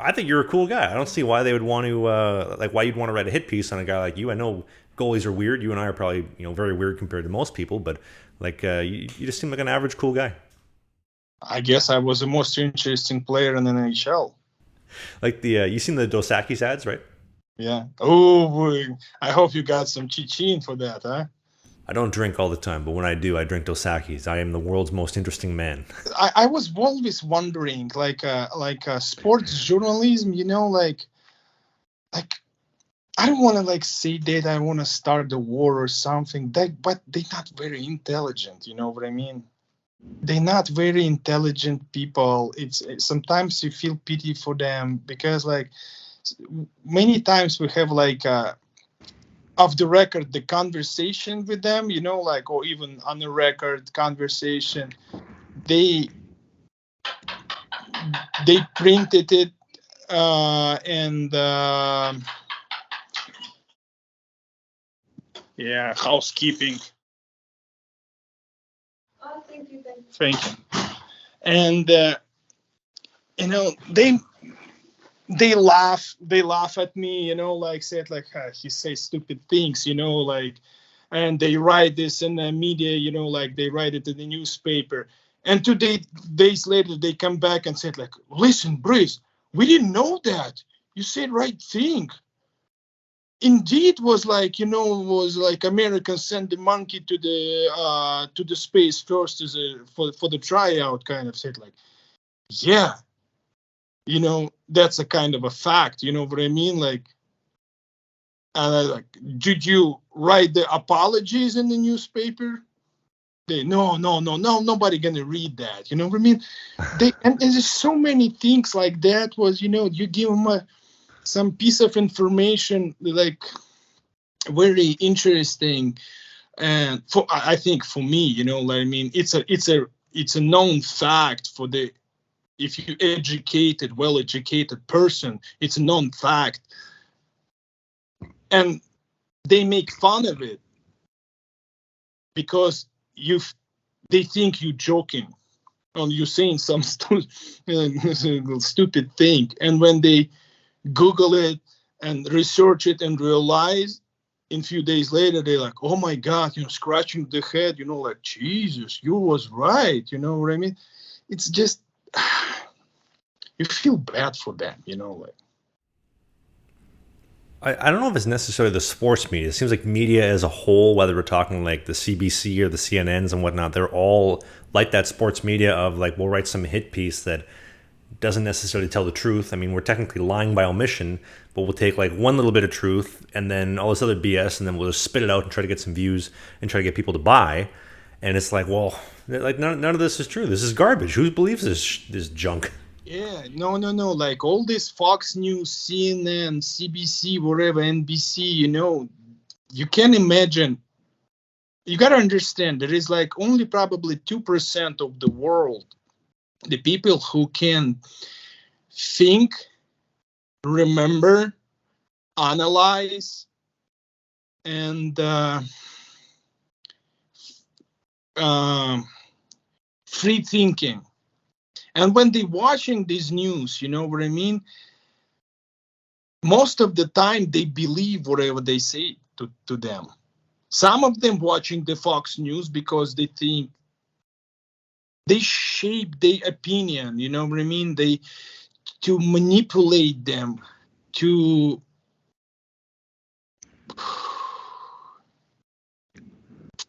I think you're a cool guy. I don't see why they would want to why you'd want to write a hit piece on a guy like you. I know goalies are weird. You and I are probably very weird compared to most people, but you just seem like an average cool guy. I guess I was the most interesting player in the NHL. Like you seen the Dos Equis ads, right? Yeah. Oh, boy. I hope you got some chichin for that, huh? I don't drink all the time, but when I do, I drink Dos Equis. I am the world's most interesting man. I was always wondering, sports journalism, like I don't want to say that I want to start the war or something. But they're not very intelligent. You know what I mean? They're not very intelligent people. It's sometimes you feel pity for them because many times we have off the record the conversation with them, or even on the record conversation. They printed it and yeah, housekeeping. Oh, thank you. Thank you. And they laugh at me, said he says stupid things, and they write this in the media, they write it in the newspaper. And 2 days later, they come back and said listen, Bryz, we didn't know that. You said right thing. Indeed, was Americans sent the monkey to the space first for the tryout, kind of said yeah, that's a kind of a fact. You know what I mean? Did you write the apologies in the newspaper? No, nobody gonna read that. You know what I mean? And there's so many things like that. Was you give them some piece of information very interesting, and I think for me, it's a known fact for the if you well-educated person, it's a known fact, and they make fun of it because they think you're joking or you're saying some stupid thing, and when they Google it and research it and realize in a few days later, they're oh my God, scratching the head, Jesus, you was right. You know what I mean? It's just, you feel bad for them, I don't know if it's necessarily the sports media. It seems like media as a whole, whether we're talking like the CBC or the CNNs and whatnot, they're all like that sports media of we'll write some hit piece that doesn't necessarily tell the truth. I mean, we're technically lying by omission, but we'll take one little bit of truth and then all this other BS, and then we'll just spit it out and try to get some views and try to get people to buy. And it's well, none of this is true. This is garbage. Who believes this junk? Yeah, no. All this Fox News, CNN, CBC, whatever, NBC, you can imagine. You got to understand, there is only probably 2% of the world, the people who can think, remember, analyze, and free thinking. And when they're watching these news, you know what I mean? Most of the time, they believe whatever they say to them. Some of them watching the Fox News because they think they shape their opinion, you know what I mean? To manipulate them, to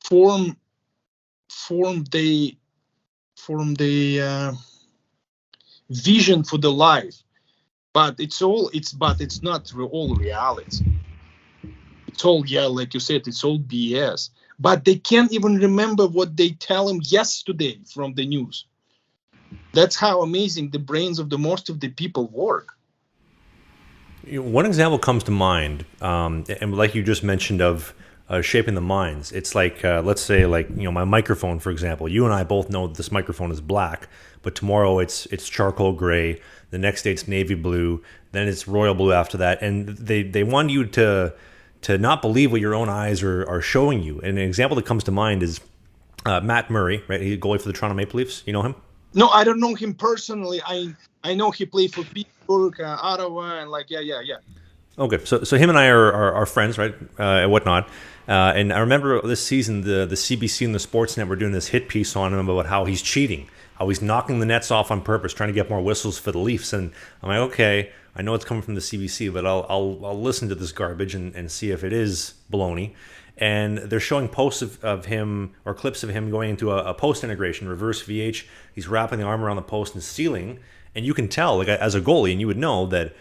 form the vision for the life, but it's not all reality. It's all, like you said, it's all BS. But they can't even remember what they tell them yesterday from the news. That's how amazing the brains of the most of the people work. One example comes to mind, and like you just mentioned of shaping the minds. It's let's say my microphone, for example. You and I both know that this microphone is black, but tomorrow it's charcoal gray. The next day it's navy blue. Then it's royal blue after that. And they want you to not believe what your own eyes are showing you. And an example that comes to mind is Matt Murray, right? He's a goalie for the Toronto Maple Leafs. You know him? No, I don't know him personally. I know he played for Pittsburgh Pittsburgh, Ottawa, and like yeah. Okay, so him and I are friends, right, and whatnot. And I remember this season, the CBC and the Sportsnet were doing this hit piece on him about how he's cheating, how he's knocking the nets off on purpose, trying to get more whistles for the Leafs. And I'm like, okay, I know it's coming from the CBC, but I'll listen to this garbage and see if it is baloney. And they're showing posts of him or clips of him going into a post integration, reverse VH. He's wrapping the arm around the post and stealing. And you can tell, like as a goalie, and you would know that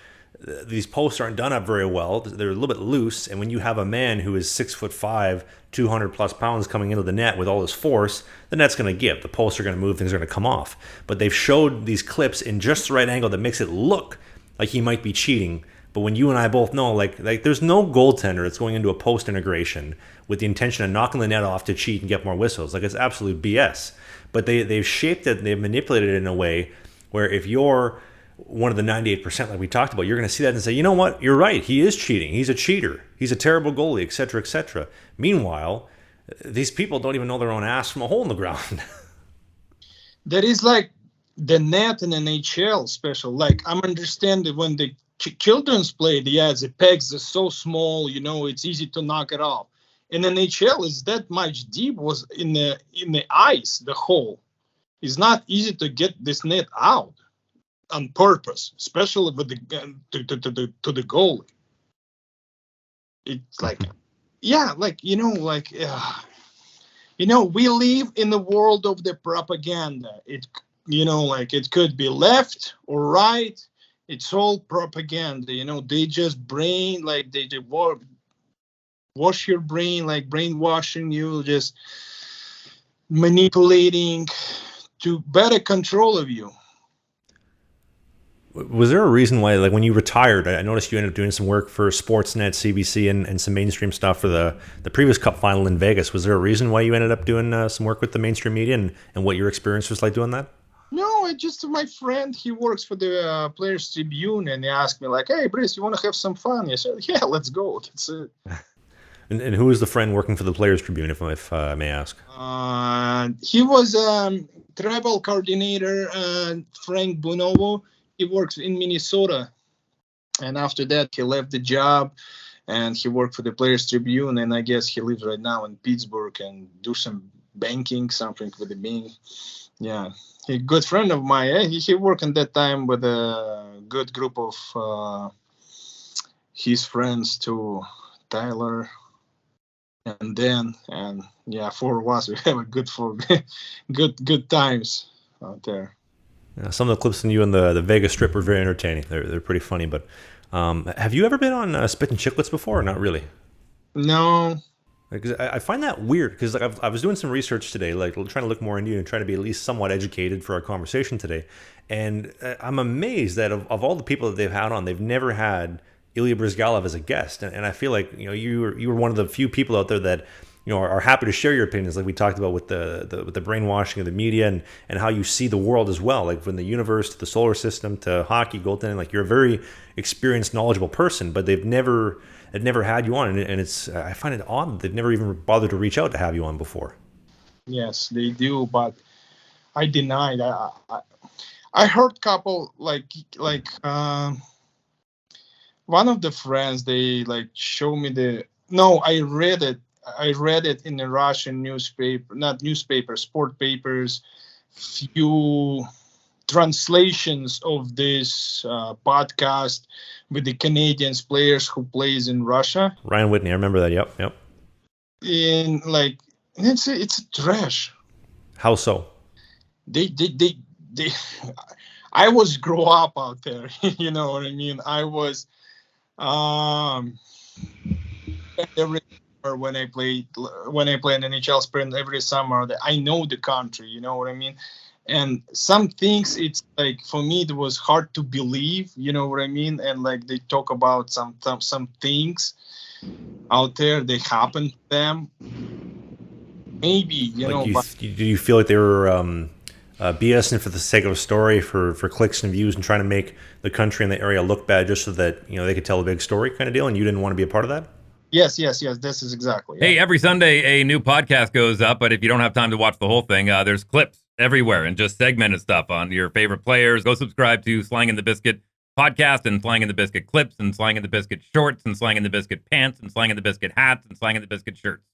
these posts aren't done up very well. They're a little bit loose, and when you have a man who is 6'5", 200 plus pounds coming into the net with all this force, the net's going to give. The posts are going to move. Things are going to come off. But they've showed these clips in just the right angle that makes it look like he might be cheating. But when you and I both know, like there's no goaltender that's going into a post integration with the intention of knocking the net off to cheat and get more whistles. Like, it's absolute BS. But they've shaped it, they've manipulated it in a way where if you're one of the 98%, like we talked about, you're going to see that and say, you know what, you're right, he is cheating, he's a cheater, he's a terrible goalie, etc., etc. Meanwhile, these people don't even know their own ass from a hole in the ground. That is like the net in NHL special. Like, I'm understanding when the children's play, the pegs are so small, it's easy to knock it off. In NHL is that much deep, was in the ice, the hole. It's not easy to get this net out on purpose, especially with the to the goalie. It's like, we live in the world of the propaganda. It could be left or right. It's all propaganda. They just wash your brain, like brainwashing you, just manipulating to better control of you. Was there a reason why, like when you retired, I noticed you ended up doing some work for Sportsnet, CBC, and some mainstream stuff for the previous Cup final in Vegas. Was there a reason why you ended up doing some work with the mainstream media and what your experience was like doing that? No, my friend, he works for the Players Tribune, and he asked me like, hey, Bryz, you want to have some fun? I said, yeah, let's go. That's it. And who is the friend working for the Players Tribune, if I may ask? He was tribal coordinator, Frank Bunovo. He works in Minnesota, and after that he left the job and he worked for the Players Tribune, and I guess he lives right now in Pittsburgh and do some banking, something with the bank. Yeah, he good friend of mine. He worked at that time with a good group of his friends too, Tyler and Dan, and four of us. We have a good times out there. Some of the clips from you on the Vegas Strip were very entertaining. They're pretty funny. But have you ever been on Spittin Chiclets before, or not really? No. Because I find that weird, because like I was doing some research today, like trying to look more into you and trying to be at least somewhat educated for our conversation today. And I'm amazed that of all the people that they've had on, they've never had Ilya Bryzgalov as a guest. And I feel like you were one of the few people out there that are happy to share your opinions, like we talked about with the brainwashing of the media and how you see the world as well, like from the universe to the solar system to hockey, goaltending. Like, you're a very experienced, knowledgeable person, but they've never had you on, and it's I find it odd that they've never even bothered to reach out to have you on before. Yes, they do, but I denied. I heard couple like one of the friends, they like show me I read it. I read it in the Russian newspaper, not newspaper, sport papers, few translations of this podcast with the Canadian players who plays in Russia. Ryan Whitney, I remember that. Yep. In like, it's trash. How so? They I was grow up out there. You know what I mean? I was when I play in NHL sprint every summer, I know the country, you know what I mean? And some things, it's like, for me, it was hard to believe, you know what I mean? And like, they talk about some things out there, they happen to them. Maybe, do you feel like they were BSing for the sake of a story, for clicks and views, and trying to make the country and the area look bad just so that, they could tell a big story kind of deal, and you didn't want to be a part of that? Yes. This is exactly. Hey, every Sunday a new podcast goes up, but if you don't have time to watch the whole thing, there's clips everywhere and just segmented stuff on your favorite players. Go subscribe to Slang and the Biscuit podcast and Slang in the Biscuit clips and Slang in the Biscuit shorts and Slang in the Biscuit pants and Slang in the Biscuit hats and Slang in the Biscuit shirts.